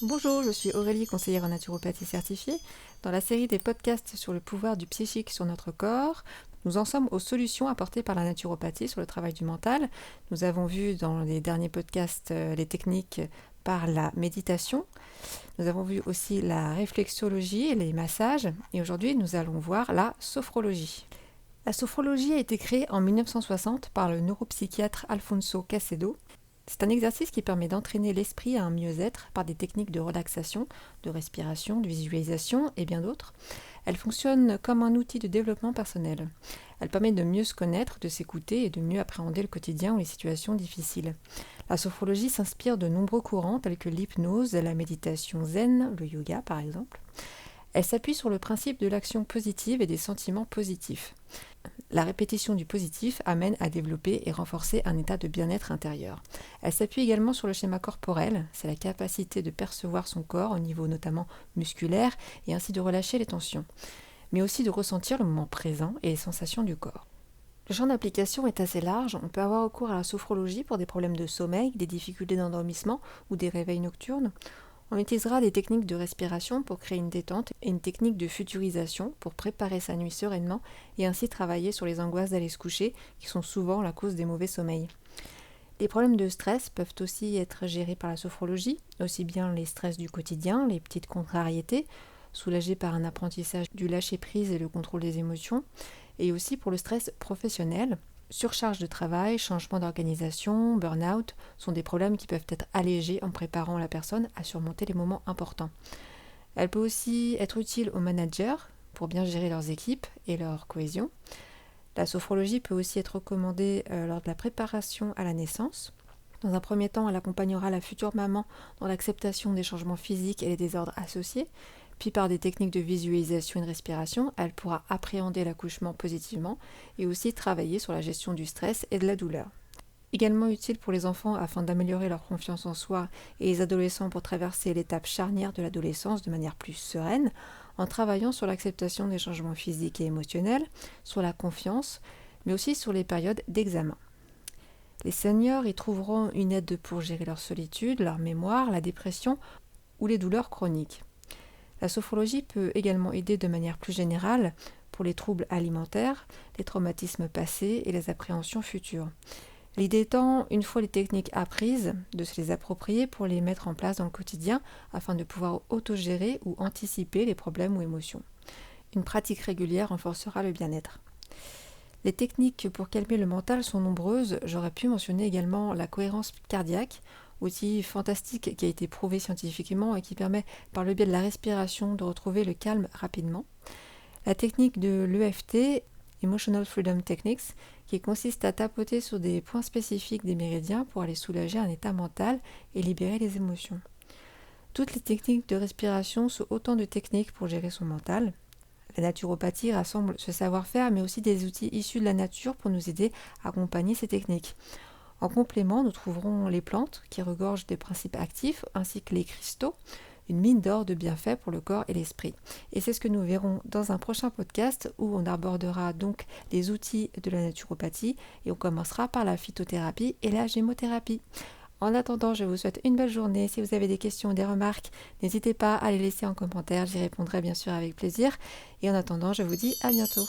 Bonjour, je suis Aurélie, conseillère en naturopathie certifiée. Dans la série des podcasts sur le pouvoir du psychique sur notre corps, nous en sommes aux solutions apportées par la naturopathie sur le travail du mental. Nous avons vu dans les derniers podcasts les techniques par la méditation. Nous avons vu aussi la réflexologie et les massages. Et aujourd'hui, nous allons voir la sophrologie. La sophrologie a été créée en 1960 par le neuropsychiatre Alfonso Casedo. C'est un exercice qui permet d'entraîner l'esprit à un mieux-être par des techniques de relaxation, de respiration, de visualisation et bien d'autres. Elle fonctionne comme un outil de développement personnel. Elle permet de mieux se connaître, de s'écouter et de mieux appréhender le quotidien ou les situations difficiles. La sophrologie s'inspire de nombreux courants tels que l'hypnose, la méditation zen, le yoga par exemple. Elle s'appuie sur le principe de l'action positive et des sentiments positifs. La répétition du positif amène à développer et renforcer un état de bien-être intérieur. Elle s'appuie également sur le schéma corporel, c'est la capacité de percevoir son corps au niveau notamment musculaire et ainsi de relâcher les tensions, mais aussi de ressentir le moment présent et les sensations du corps. Le champ d'application est assez large, on peut avoir recours à la sophrologie pour des problèmes de sommeil, des difficultés d'endormissement ou des réveils nocturnes. On utilisera des techniques de respiration pour créer une détente et une technique de futurisation pour préparer sa nuit sereinement et ainsi travailler sur les angoisses d'aller se coucher qui sont souvent la cause des mauvais sommeils. Les problèmes de stress peuvent aussi être gérés par la sophrologie, aussi bien les stress du quotidien, les petites contrariétés, soulagés par un apprentissage du lâcher-prise et le contrôle des émotions, et aussi pour le stress professionnel. Surcharge de travail, changement d'organisation, burn-out sont des problèmes qui peuvent être allégés en préparant la personne à surmonter les moments importants. Elle peut aussi être utile aux managers pour bien gérer leurs équipes et leur cohésion. La sophrologie peut aussi être recommandée lors de la préparation à la naissance. Dans un premier temps, elle accompagnera la future maman dans l'acceptation des changements physiques et les désordres associés. Puis par des techniques de visualisation et de respiration, elle pourra appréhender l'accouchement positivement et aussi travailler sur la gestion du stress et de la douleur. Également utile pour les enfants afin d'améliorer leur confiance en soi et les adolescents pour traverser l'étape charnière de l'adolescence de manière plus sereine, en travaillant sur l'acceptation des changements physiques et émotionnels, sur la confiance, mais aussi sur les périodes d'examen. Les seniors y trouveront une aide pour gérer leur solitude, leur mémoire, la dépression ou les douleurs chroniques. La sophrologie peut également aider de manière plus générale pour les troubles alimentaires, les traumatismes passés et les appréhensions futures. L'idée étant, une fois les techniques apprises, de se les approprier pour les mettre en place dans le quotidien afin de pouvoir autogérer ou anticiper les problèmes ou émotions. Une pratique régulière renforcera le bien-être. Les techniques pour calmer le mental sont nombreuses. J'aurais pu mentionner également la cohérence cardiaque, outil fantastique qui a été prouvé scientifiquement et qui permet par le biais de la respiration de retrouver le calme rapidement. La technique de l'EFT, Emotional Freedom Techniques, qui consiste à tapoter sur des points spécifiques des méridiens pour aller soulager un état mental et libérer les émotions. Toutes les techniques de respiration sont autant de techniques pour gérer son mental. La naturopathie rassemble ce savoir-faire mais aussi des outils issus de la nature pour nous aider à accompagner ces techniques. En complément, nous trouverons les plantes qui regorgent des principes actifs ainsi que les cristaux, une mine d'or de bienfaits pour le corps et l'esprit. Et c'est ce que nous verrons dans un prochain podcast où on abordera donc les outils de la naturopathie et on commencera par la phytothérapie et la gémothérapie. En attendant, je vous souhaite une belle journée. Si vous avez des questions ou des remarques, n'hésitez pas à les laisser en commentaire. J'y répondrai bien sûr avec plaisir. Et en attendant, je vous dis à bientôt.